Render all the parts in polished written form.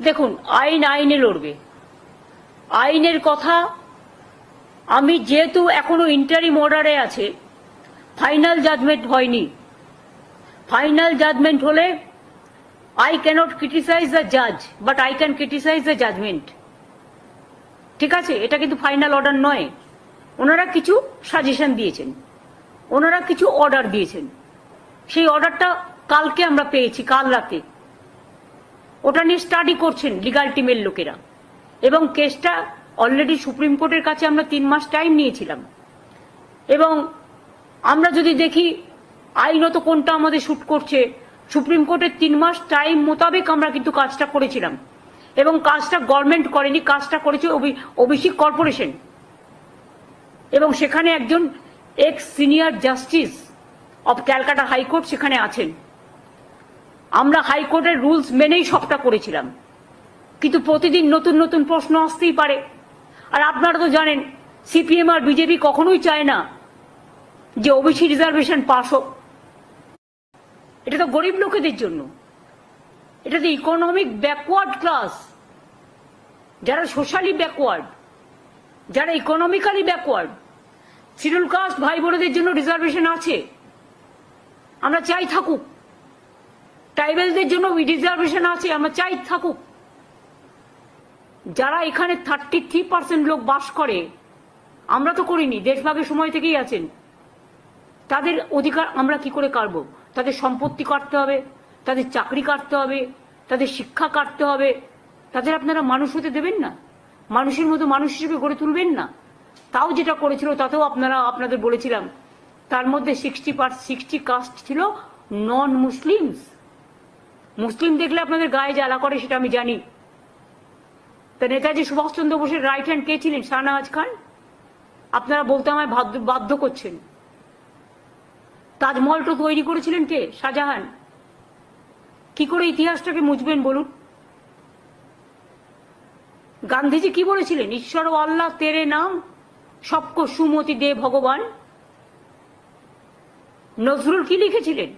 দেখুন, আইন আইনে লড়বে। আইনের কথা আমি যেহেতু এখনো ইন্টারিম অর্ডারে আছে, ফাইনাল জাজমেন্ট হয়নি। ফাইনাল জাজমেন্ট হলে I cannot criticize the judge, but I can criticize the judgment. ঠিক আছে, এটা কিন্তু ফাইনাল অর্ডার নয়। ওনারা কিছু সাজেশন দিয়েছেন, ওনারা কিছু অর্ডার দিয়েছেন। সেই অর্ডারটা কালকে আমরা পেয়েছি, কাল রাতে। ওটা নিয়ে স্টাডি করছেন লিগাল টিমের লোকেরা, এবং কেসটা অলরেডি সুপ্রিম কোর্টের কাছে আমরা 3 মাস টাইম নিয়েছিলাম। এবং আমরা যদি দেখি আইনত কোনটা আমাদের শুট করছে, সুপ্রিম কোর্টের 3 মাস টাইম মোতাবেক আমরা কিন্তু কাজটা করেছিলাম। এবং কাজটা গভর্নমেন্ট করেনি, কাজটা করেছে ওবিসি কর্পোরেশন। এবং সেখানে একজন x senior justice of Calcutta high court সেখানে আছেন। আমরা হাইকোর্টের রুলস মেনেই সবটা করেছিলাম, কিন্তু প্রতিদিন নতুন নতুন প্রশ্ন আসতেই পারে। আর আপনারা তো জানেন, সিপিএম আর বিজেপি কখনোই চায় না যে ওবিসি রিজার্ভেশন পাস হোক। এটা তো গরিব লোকেদের জন্য, এটা তো ইকোনমিক ব্যাকওয়ার্ড ক্লাস, যারা সোশ্যালি ব্যাকওয়ার্ড, যারা ইকোনমিক্যালি ব্যাকওয়ার্ড। শিডিউল কাস্ট ভাই বোনেদের জন্য রিজার্ভেশন আছে, আমরা চাই থাকুক। ট্রাইবেলদের জন্য রিজার্ভেশন আছে, আমরা চাই থাকুক। যারা এখানে 33% লোক বাস করে, আমরা তো করিনি, দেশভাগের সময় থেকেই আছেন, তাদের অধিকার আমরা কি করে কাটব? তাদের সম্পত্তি কাটতে হবে, তাদের চাকরি কাটতে হবে, তাদের শিক্ষা কাটতে হবে। তাদের আপনারা মানুষ হতে দেবেন না, মানুষের মতো মানুষ হিসেবে গড়ে তুলবেন না। তাও যেটা করেছিল তাতেও আপনাদের বলেছিলাম, তার মধ্যে 60 কাস্ট ছিল নন মুসলিমস। মুসলিম দেখলে আপনাদের গায়ে জ্বালা করে, সেটা আমি জানি। তা নেতাজি সুভাষচন্দ্র বোসের রাইট হ্যান্ড কে ছিলেন? শাহনওয়াজ খান। আপনারা বলতে আমায় বাধ্য করছেন। তাজমহল তো তৈরি করেছিলেন কে? শাহজাহান। কি করে ইতিহাসটাকে মুছবেন বলুন? গান্ধীজি কি বলেছিলেন? ঈশ্বর ও আল্লাহ তেরে নাম সবকো সুমতি দে ভগবান। নজরুল কি লিখেছিলেন?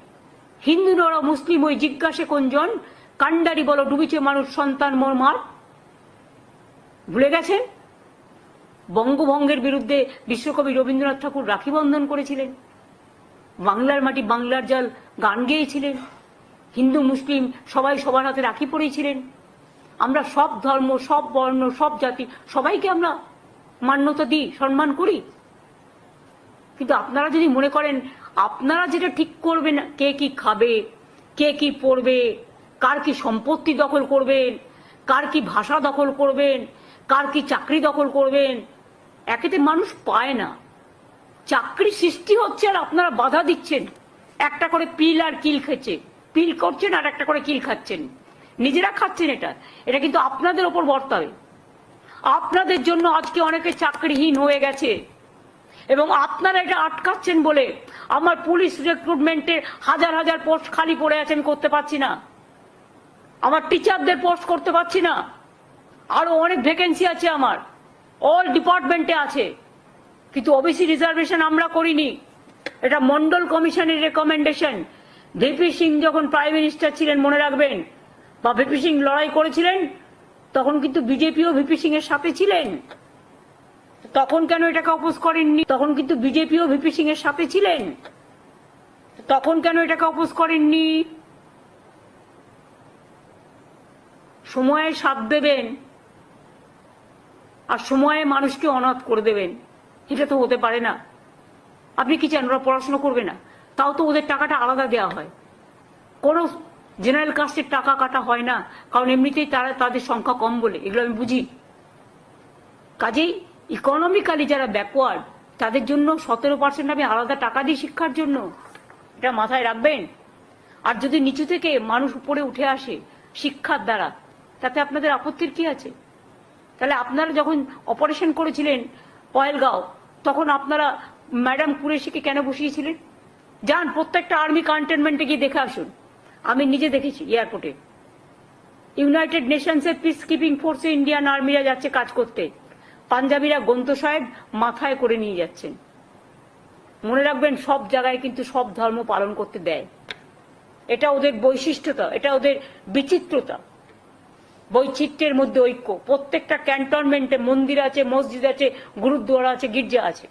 হিন্দু নর মুসলিম ওই জিজ্ঞাসে কোনজন, কান্ডারি বলো ডুবিছে মানুষ সন্তান মোর। ভুলে গেছেন? বঙ্গভঙ্গের বিরুদ্ধে বিশ্বকবি রবীন্দ্রনাথ ঠাকুর রাখি বন্ধন করেছিলেন, বাংলার মাটি বাংলার জল গান গেয়েছিলেন, হিন্দু মুসলিম সবাই সবার হাতে রাখি পরেছিলেন। আমরা সব ধর্ম, সব বর্ণ, সব জাতি সবাইকে আমরা মান্যতা দিই, সম্মান করি। কিন্তু আপনারা যদি মনে করেন আপনারা যেটা ঠিক করবেন, কে কি খাবে, কে কি পড়বে, কার কি সম্পত্তি দখল করবেন, কার কি ভাষা দখল করবেন, কার কি চাকরি দখল করবেন, একেতে মানুষ পায় না। চাকরি সৃষ্টি হচ্ছে আর আপনারা বাধা দিচ্ছেন। একটা করে পিল আর কিল খেচ্ছে, পিল করছেন আর একটা করে কিল খাচ্ছেন, নিজেরা খাচ্ছেন। এটা কিন্তু আপনাদের ওপর বর্তাবে। আপনাদের জন্য আজকে অনেকে চাকরিহীন হয়ে গেছে, এবং আপনারা এটা আটকাচ্ছেন বলে আমার পুলিশ রিক্রুটমেন্টে হাজার হাজার পোস্ট খালি পড়ে আছে, আমি করতে পারছি না। আমার টিচারদের পোস্ট করতে পারছি না। আরো অনেক ভ্যাকেন্সি আছে আমার, অল ডিপার্টমেন্টে আছে, কিন্তু ওবিসি রিজার্ভেশন আমরা করিনি। এটা মন্ডল কমিশনের রেকমেন্ডেশন। ভিপি সিং যখন প্রাইম মিনিস্টার ছিলেন, মনে রাখবেন, বা ভিপি সিং লড়াই করেছিলেন, তখন কিন্তু বিজেপিও ভিপি সিং এর সাথে ছিলেন। তখন কেন এটাকে অপোজ করেননি? তখন কিন্তু বিজেপিও ভিপি সিং এর সাথে ছিলেন, তখন কেন এটাকে অপোজ করেননি? সময়ে সাথ দেবেন আর সময়ে মানুষকে অনাথ করে দেবেন, এটা তো হতে পারে না। আপনি কি চান ওরা পড়াশোনা করবে না? তাও তো ওদের টাকাটা আলাদা দেওয়া হয়, কোনো জেনারেল কাস্টের টাকা কাটা হয় না, কারণ এমনিতেই তাদের সংখ্যা কম বলে। এগুলো আমি বুঝি। কাজেই ইকোনমিক্যালি যারা ব্যাকওয়ার্ড, তাদের জন্য 17% আমি আলাদা টাকা দিই শিক্ষার জন্য, এটা মাথায় রাখবেন। আর যদি নিচু থেকে মানুষ উপরে উঠে আসে শিক্ষার দ্বারা, তাতে আপনাদের আপত্তির কি আছে? তাহলে আপনারা যখন অপারেশন করেছিলেন পহেলগাঁও, তখন আপনারা ম্যাডাম কুরেশিকে কেন বসিয়েছিলেন? যান প্রত্যেকটা আর্মি কন্টেনমেন্টে গিয়ে দেখে আসুন। আমি নিজে দেখেছি এয়ারপোর্টে। ইউনাইটেড নেশনসের পিস কিপিং ফোর্সে ইন্ডিয়ান আর্মিরা যাচ্ছে কাজ করতে, পাঞ্জাবিরা গন্ত সাহেব মাথায় করে নিয়ে যাচ্ছেন। মনে রাখবেন, সব জায়গায় কিন্তু সব ধর্ম পালন করতে দেয়। এটা ওদের বৈশিষ্ট্যতা, এটা ওদের বিচিত্রতা। বৈচিত্র্যের মধ্যে ঐক্য। প্রত্যেকটা ক্যান্টনমেন্টে মন্দির আছে, মসজিদ আছে, গুরুদ্বারা আছে, গির্জা আছে,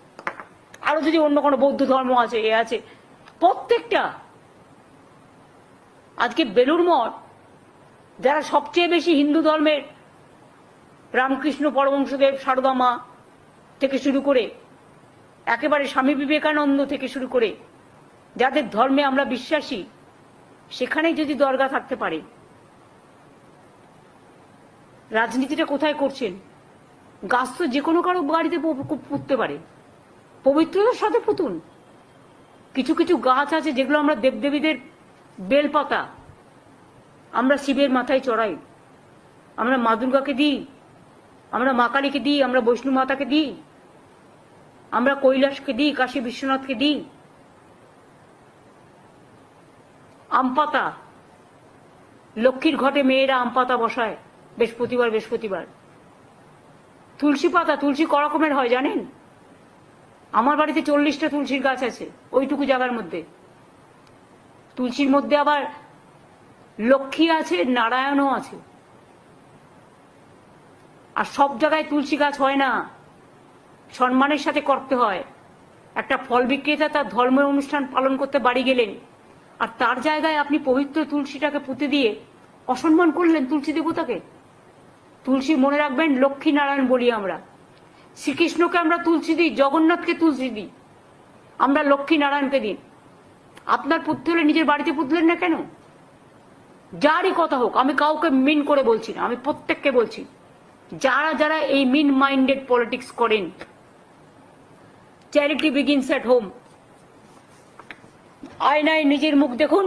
আরো যদি অন্য কোনো বৌদ্ধ ধর্ম আছে, এ আছে, প্রত্যেকটা। আজকে বেলুড় মঠ, যারা সবচেয়ে বেশি হিন্দু ধর্মের, রামকৃষ্ণ পরমহংসদেব, সারদা মা থেকে শুরু করে একেবারে স্বামী বিবেকানন্দ থেকে শুরু করে যাদের ধর্মে আমরা বিশ্বাসী, সেখানেই যদি দরগা থাকতে পারে, রাজনীতিটা কোথায় করছেন? গাছ তো যে কোনো কারো বাড়িতে পুঁততে পারে, পবিত্রতার সাথে পুতুন। কিছু কিছু গাছ আছে যেগুলো আমরা দেবদেবীদের বেলপাতা আমরা শিবের মাথায় চড়াই, আমরা মা দুর্গাকে দিই, আমরা মা কালীকে দিই, আমরা বৈষ্ণু মাতাকে দিই, আমরা কৈলাসকে দিই, কাশী বিশ্বনাথকে দিই। আম পাতা, লক্ষ্মীর ঘটে মেয়েরা আম পাতা বসায় বৃহস্পতিবার। তুলসী পাতা, তুলসী ক রকমের হয় জানেন? আমার বাড়িতে 40টা তুলসীর গাছ আছে ওইটুকু জায়গার মধ্যে। তুলসীর মধ্যে আবার লক্ষ্মী আছে, নারায়ণও আছে। আর সব জায়গায় তুলসী গাছ হয় না, সম্মানের সাথে করতে হয়। একটা ফল বিক্রেতা তার ধর্মের অনুষ্ঠান পালন করতে বাড়ি গেলেন, আর তার জায়গায় আপনি পবিত্র তুলসীটাকে পুঁতে দিয়ে অসম্মান করলেন তুলসী দেবতাকে। তুলসী মনে রাখবেন লক্ষ্মী নারায়ণ বলি আমরা। শ্রীকৃষ্ণকে আমরা তুলসী দিই, জগন্নাথকে তুলসী দিই, আমরা লক্ষ্মী নারায়ণকে দিই। আপনার পুঁততে হলে নিজের বাড়িতে পুঁতলেন না কেন? যারই কথা হোক, আমি কাউকে মিন করে বলছি না, আমি প্রত্যেককে বলছি, যারা যারা এই মিন মাইন্ডেড পলিটিক্স করেন, চ্যারিটি বিগিনস এট হোম। আয়নায় নিজের মুখ দেখুন,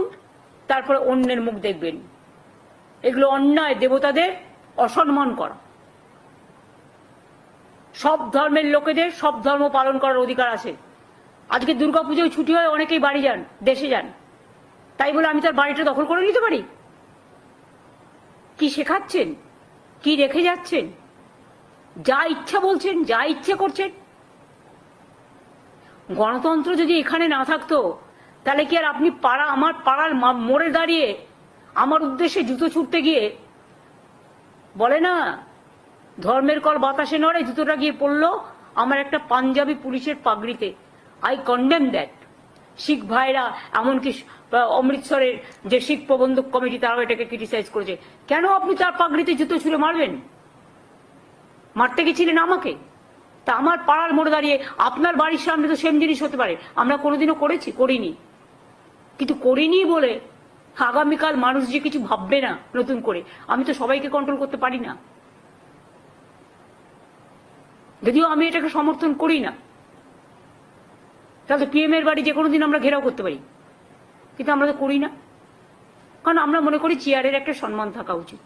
তারপরে অন্যের মুখ দেখবেন। এগুলো অন্যায়, দেবতাদের অসম্মান করা। সব ধর্মের লোকেদের সব ধর্ম পালন করার অধিকার আছে। আজকে দুর্গাপুজোয় ছুটি হয়, অনেকেই বাড়ি যান, দেশে যান, তাই বলে আমি তার বাড়িটা দখল করে নিতে পারি? কি শেখাচ্ছেন? কি রেখে যাচ্ছেন? যা ইচ্ছা বলছেন, যা ইচ্ছে করছেন। গণতন্ত্র যদি এখানে না থাকতো, তাহলে কি আর আপনি আমার পাড়ার মোড়ে দাঁড়িয়ে আমার উদ্দেশ্যে জুতো ছুটতে গিয়ে বলে না, ধর্মের কল বাতাসে নড়ে, জুতোটা গিয়ে পড়লো আমার একটা পাঞ্জাবি পুলিশের পাগড়িতে। I condemn that. শিখ ভাইরা, এমনকি অমৃতসরের যে শিখ প্রবন্ধক কমিটি, তারাও এটাকে ক্রিটিসাইজ করেছে। কেন আপনি তার পাগড়িতে জুতো ছুঁড়ে মারবেন? মারতে গেছিলেন আমাকে? তা আমার পাড়ার মোড়ে দাঁড়িয়ে আপনার বাড়ির সামনে তো সেম জিনিস হতে পারে। আমরা কোনোদিনও করিনি, কিন্তু করিনি বলে আগামীকাল মানুষ যে কিছু ভাববে না নতুন করে, আমি তো সবাইকে কন্ট্রোল করতে পারি না। যদিও আমি এটাকে সমর্থন করি না, তাহলে পিএম এর বাড়ি যে কোনো দিন আমরা ঘেরাও করতে পারি, কিন্তু আমরা তো করি না, কারণ আমরা মনে করি চেয়ারের একটা সম্মান থাকা উচিত।